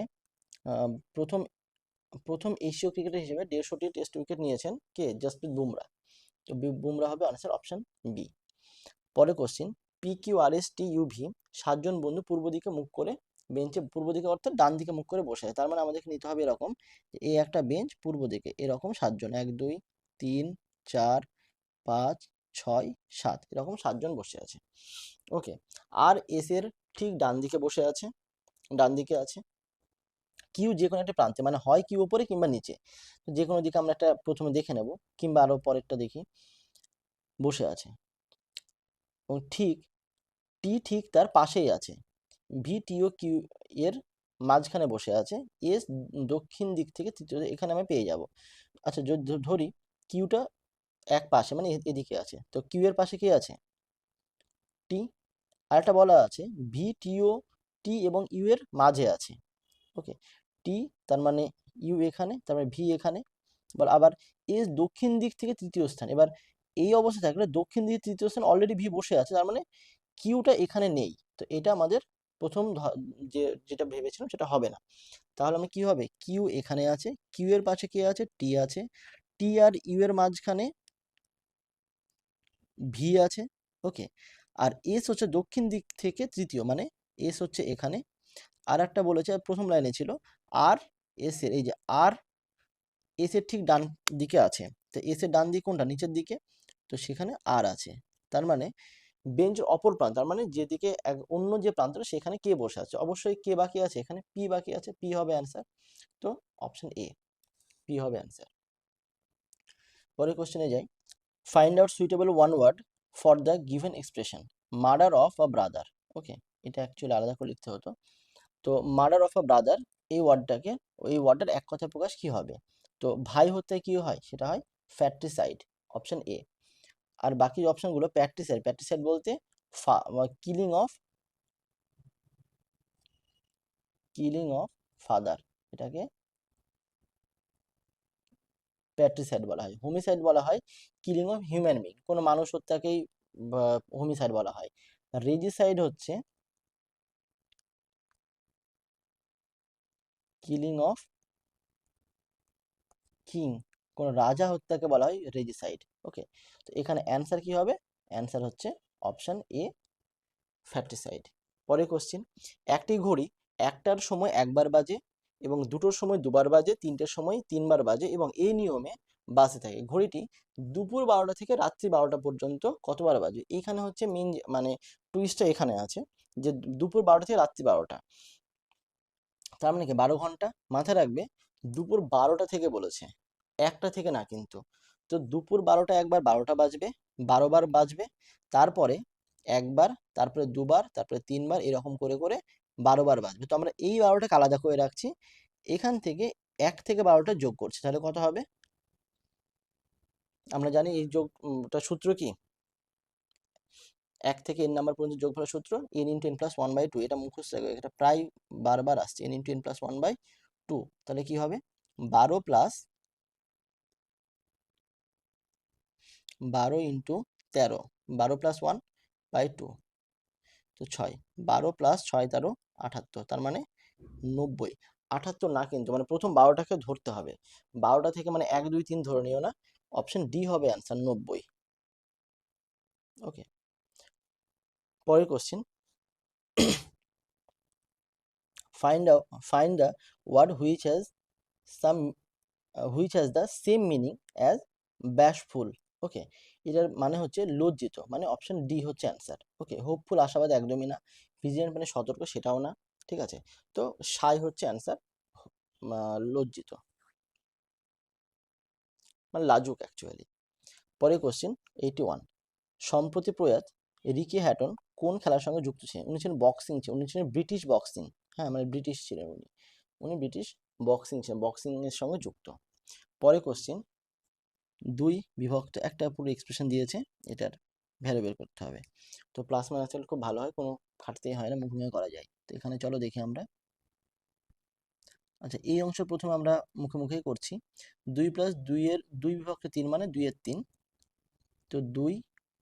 প্রথম প্রথম এশীয় ক্রিকেটার হিসেবে 150টি টেস্ট উইকেট নিয়েছেন কে? জসপ্রীত বুমরা। তো বুমরা হবে আনসার, অপশন বি। পরে কোশ্চিন, PQRSTUV 7জন বন্ধু পূর্ব দিকে মুখ করে বেঞ্চে, পূর্ব দিকে অর্থাৎ ডান দিকে মুখ করে বসে আছে। তার মানে আমাদেরকে নিতে হবে এরকম, এই একটা বেঞ্চ পূর্ব দিকে, এরকম 7জন, 1 2 3 4 5 6 7, এরকম 7জন বসে আছে। ওকে, আর এস এর ঠিক ডান দিকে বসে আছে, ডান দিকে আছে। কিউ যে কোনো একটা প্রান্তে, মানে হয় কিউ উপরে কিংবা নিচে, তো যে কোনো দিকে আমরা একটা প্রথমে দেখে নেব, কিংবা আরো পরেরটা দেখি, বসে আছে। এবং ঠিক তার পাশেই আছে, VTO কিউ এর মাঝখানে বসে আছে, এস দক্ষিণ দিক থেকে তৃতীয়, এখানে আমি পেয়ে যাব। আচ্ছা, যদি ধরি কিউটা এক পাশে, মানে এদিকে আছে, তো কিউ এর পাশে কি আছে? টি। আর একটা বলা আছে VTO টি এবং ইউ এর মাঝে আছে। ওকে, টি তার মানে ইউ এখানে, তার মানে ভি এখানে, আবার এস দক্ষিণ দিক থেকে তৃতীয় স্থান। এবার এই অবস্থা থাকলে দক্ষিণ দিকে তৃতীয় স্থান অলরেডি ভি বসে আছে, তার মানে কিউটা এখানে নেই, তো এটা আমাদের প্রথম যেটা ভেবেছিলাম সেটা হবে না। তাহলে আমি কি হবে? কিউ এখানে আছে, কিউ এর পাশে কে আছে? টি আছে, টি আর ইউ এর মাঝখানে ভি আছে। ওকে, আর এস হচ্ছে দক্ষিণ দিক থেকে তৃতীয়, মানে এস হচ্ছে এখানে। আর একটা বলেছে প্রথম লাইনে ছিল আর এস এর, এই যে আর এস এর ঠিক ডান দিকে আছে, তো এস এর ডান দিক কোনটা? নিচের দিকে, তো সেখানে আর আছে। তার মানে বেঞ্চের অপর প্রান্ত, তার মানে যেদিকে অন্য যে প্রান্তটা সেখানে কে বসে আছে? অবশ্যই কে বাকি আছে? এখানে পি বাকি আছে, পি হবে অ্যান্সার। তো অপশন এ, পি হবে অ্যান্সার। পরের কোশ্চেনে যাই, find out suitable one word for the given expression murder of a brother. Okay, এটা অ্যাকচুয়ালি আলাদা করে লিখতে হতো। তো মার্ডার অফ আ ব্রাদার, এই ওয়ার্ডটাকে, ওই ওয়ার্ডটার এক কথায় প্রকাশ কি হবে? তো ভাই হত্যা কি হয়? সেটা হয় ফ্যাট্রিসাইড, অপশন এ। আর বাকি অপশনগুলো প্যাট্রিসাইড, প্যাট্রিসাইড বলতে কিলিং অফ ফাদার, এটাকে প্যাট্রিসাইড বলা হয়। হোমিসাইড বলা হয় কিলিং অফ হিউম্যান বিং, কোনো মানুষ হত্যাকেই হোমিসাইড বলা হয়। রেজিসাইড হচ্ছে কিলিং অফ কিং, কোন রাজা হত্যাকে বলা হয় রেজিসাইড। ওকে, তো এখানে অ্যান্সার কি হবে? অ্যান্সার হচ্ছে অপশন এ, ফ্যাট্রিসাইড। পরের কোশ্চিন, একটি ঘড়ি একটার সময় একবার বাজে এবং দুটোর সময় দুবার বাজে, তিনটের সময় তিনবার বাজে এবং এই নিয়মে বাজতে থাকে। ঘড়িটি দুপুর 12টা থেকে রাত্রি 12টা পর্যন্ত কতবার বাজে? এইখানে হচ্ছে মেন মানে টুইস্টটা এখানে আছে, যে দুপুর 12টা থেকে রাত্রি 12টা। তার মানে কি 12 ঘন্টা। মাথায় রাখবে দুপুর 12টা থেকে বলেছে, 1টা থেকে না কিন্তু। তো দুপুর 12টা একবার 12টা বাজবে, 12বার বাজবে, তারপরে একবার, তারপরে দুবার, তারপরে তিনবার, এরকম করে করে 12বার বাজবে। তো আমরা এই 12টাকে আলাদা করে রাখছি, এখান থেকে 1 থেকে 12টা যোগ করছি, তাহলে কত হবে? আমরা জানি এই যোগটা সূত্র কি, 1 থেকে n নাম্বার পর্যন্ত যোগফলের সূত্র n ইন্টু n প্লাস 1/2। এটা মুখস্থ রাখবে, এটা প্রায় বারবার আসছে, n ইন্টু n প্লাস 1/2। তাহলে কি হবে? 12 প্লাস 12 ইন্টু 13, 12 প্লাস 1/2, তো 6, 12 প্লাস 6 13 78, তার মানে 90। 78 না কিন্তু, মানে প্রথম 12টাকে ধরতে হবে, 12টা থেকে মানে 1 2 3 ধরে নিও না, অপশন ডি হবে অ্যান্সার, 90। ওকে, পরের question, find the word which has the same meaning as bashful। ওকে, এটার মানে হচ্ছে লজ্জিত, মানে অপশন ডি হচ্ছে অ্যান্সার। ওকে, হোপফুল আশাবাদ একদমই না, ভিজিলেন্ট মানে সতর্ক সেটাও না, ঠিক আছে। তো সাই হচ্ছে অ্যান্সার, লজ্জিত মানে লাজুক অ্যাকচুয়ালি। পরের কোশ্চেন 81, সম্প্রতি প্রয়াত রিকি হ্যাটন কোন খেলার সঙ্গে যুক্ত ছিলেন? উনি ছিলেন বক্সিং, উনি ছিলেন ব্রিটিশ বক্সিং, হ্যাঁ মানে ব্রিটিশ ছিলেন উনি, উনি ব্রিটিশ বক্সিং ছিলেন, বক্সিং এর সঙ্গে যুক্ত। পরে কোশ্চেন, 2 বিভক্ত, একটা পুরো এক্সপ্রেশন দিয়েছে, এটার ভ্যালু বের করতে হবে। তো প্লাস মাইনাস হলে খুব ভালো হয়, কোনো খাটতেই হয় না, মুখে করা যায়। তো এখানে চলো দেখি আমরা। আচ্ছা, এই অংশ প্রথমে আমরা মুখে মুখেই করছি। 2 প্লাস 2 এর 2 বিভক্ত 3 মানে 2 এর 3। তো 2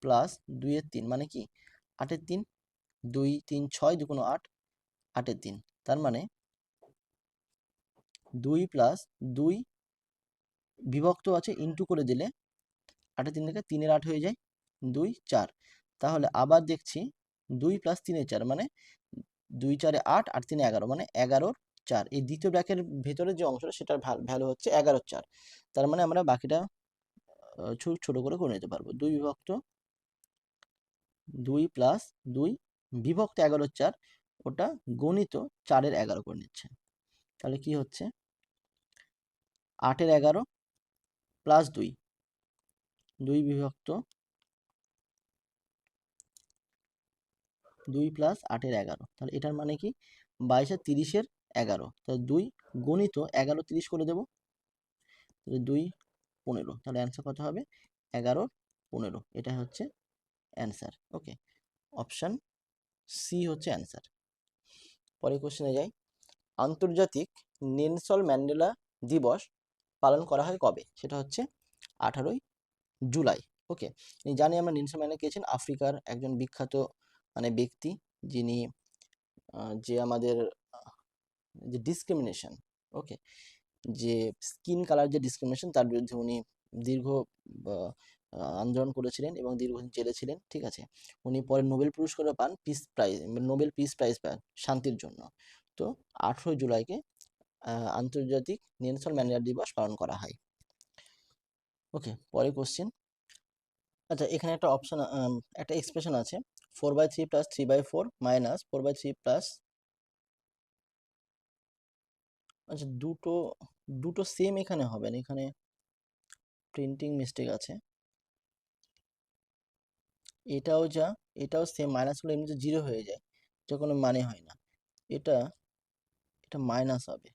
প্লাস 2 এর 3 মানে কি 8 এর 3, 2 3 6 2 8, 8 এর 3, তার মানে 2 প্লাস 2 বিভক্ত আছে, ইন্টু করে দিলে 8 এর 3 থেকে 3 এর 8 হয়ে যায়, 2 4। তাহলে আবার দেখছি 2 প্লাস 3 এর 4 মানে 2 4 8, 8 3 11, মানে 11 4। এই দ্বিতীয় ব্র্যাকের ভেতরে যে অংশটা সেটার ভ্যালু হচ্ছে 11 4। তার মানে আমরা বাকিটা ছোট করে নিতে পারবো। 2 বিভক্ত 2 প্লাস 2 বিভক্ত 11 4, ওটা গণিত 4 এর 11 করে নিচ্ছে। তাহলে কি হচ্ছে 8 এর 11 প্লাস 2, 2 বিভক্ত 2 প্লাস 8 এর 11, তাহলে এটার মানে কি 22 আর 30 এর 11, তাহলে 2 গণিত 11 30 করে দেবো, তাহলে 2 15, তাহলে অ্যান্সার কত হবে 11 15, এটা হচ্ছে অ্যান্সার। ওকে, অপশন সি হচ্ছে অ্যান্সার। পরের কোশ্চেনে যাই, আন্তর্জাতিক নেলসন ম্যান্ডেলা দিবস পালন করা হয় কবে? সেটা হচ্ছে 18ই জুলাই। ওকে, জানি আমরা নেলসন ম্যান্ডেলা কে ছিলেন, আফ্রিকার একজন বিখ্যাত মানে ব্যক্তি, যিনি যে আমাদের যে ডিসক্রিমিনেশন, ওকে, যে স্কিন কালার যে ডিসক্রিমিনেশন, তার বিরুদ্ধে উনি দীর্ঘ আন্দোলন করেছিলেন এবং দীর্ঘদিন জেলে ছিলেন, ঠিক আছে। উনি পরে নোবেল পুরস্কারও পান, peace prize, Nobel peace prize পান শান্তির জন্য। তো 18 জুলাইকে আন্তর্জাতিক নেলসন ম্যান্ডেলা দিবস পালন করা হয়। ওকে, পরের কোশ্চেন, আচ্ছা এখানে একটা অপশন, একটা এক্সপ্রেশন আছে, 4/3 প্লাস 3/4 মাইনাস 4/3 প্লাস, আচ্ছা দুটো দুটো সেম এখানে হবে না, এখানে প্রিন্টিং মিস্টেক আছে। এটাও যা, এটাও সেম, মাইনাস হলে এমনিতে 0 হয়ে যায়, এটা কোনো মানে হয় না। এটা এটা মাইনাস হবে,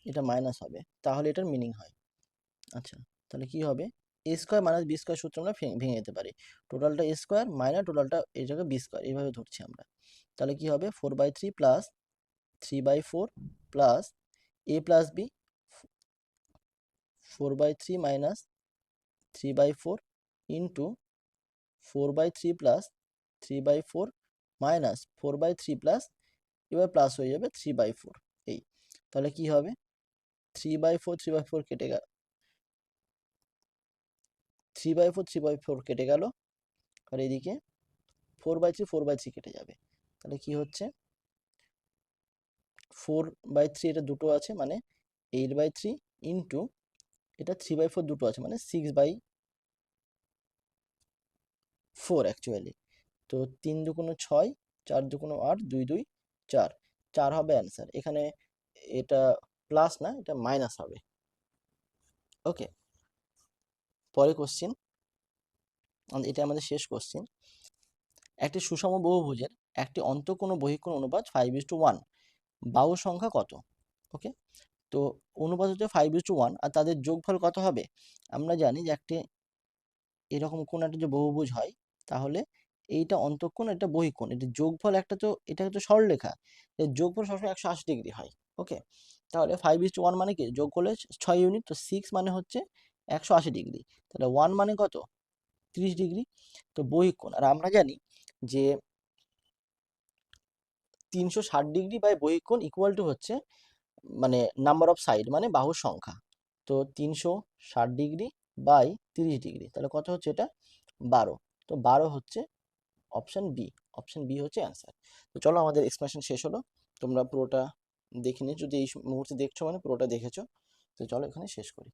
এটা মাইনাস হবে, তাহলে এটার মিনিং হয়। আচ্ছা, তাহলে কি হবে, এ স্কোয়ার মাইনাস বি স্কোয়ার সূত্র আমরা ভেঙে যেতে পারি, টোটালটা এ স্কোয়ার মাইনাস টোটালটা এই জায়গায় বি স্কোয়ার, এইভাবে ধরছি আমরা। তাহলে কি হবে 4/3 plus 3/4 plus A plus B, 4/3 minus 3/4 into 4/3 plus 3/4 minus 4/3 plus, এবার প্লাস হয়ে যাবে 3/4, এই। তাহলে কি হবে 3/4 3/4 কেটে গেল, 3/4 3/4 কেটে গেল, আর এদিকে 4/3 4/3 কেটে যাবে। তাহলে কি হচ্ছে 4/3, এটা দুটো আছে মানে 8/3 ইন্টু এটা 3/4 দুটো আছে মানে 6/4 অ্যাকচুয়ালি। তো 3 2 6, 4 2 8, 2 2 4, 4 হবে অ্যান্সার। এখানে এটা প্লাস না, এটা মাইনাস হবে। ওকে, পরে কোশ্চেন, এটা আমাদের শেষ কোশ্চেন। একটি সুষম বহুভুজের একটি অন্তঃকোণ ও বহিঃকোণ অনুপাত 5:1, বাহু সংখ্যা কত? ওকে, তো অনুপাত হচ্ছে 5:1 আর তাদের যোগফল কত হবে? আমরা জানি যে একটি এরকম কোন একটা যে বহুভুজ হয়, তাহলে এইটা অন্তঃকোণ, এটা বহিঃকোণ, এটা যোগফল একটা, তো এটা হচ্ছে সরলরেখা, এর যোগফল সবসময় 180 ডিগ্রি হয়। ওকে, তাহলে 5:1 মানে কি, যোগ করলে 6 ইউনিট, তো 6 মানে হচ্ছে 180 ডিগ্রি, তাহলে 1 মানে কত, 30 ডিগ্রি। তো বহিঃকোণ, আর আমরা জানি যে 360 ডিগ্রি বাই বহিঃকোণ ইকুয়াল টু হচ্ছে মানে নাম্বার অফ সাইড, মানে বাহুর সংখ্যা। তো 360 ডিগ্রি বাই 30 ডিগ্রি, তাহলে কত হচ্ছে এটা, 12। তো 12 হচ্ছে অপশন বি, অপশন বি হচ্ছে অ্যান্সার। তো চলো, আমাদের এক্সপ্লেনেশন শেষ হলো। তোমরা পুরোটা দেখে নিও, যদি এই মুহূর্তে দেখছো মানে পুরোটা দেখেছো। তো চলো এখানে শেষ করি।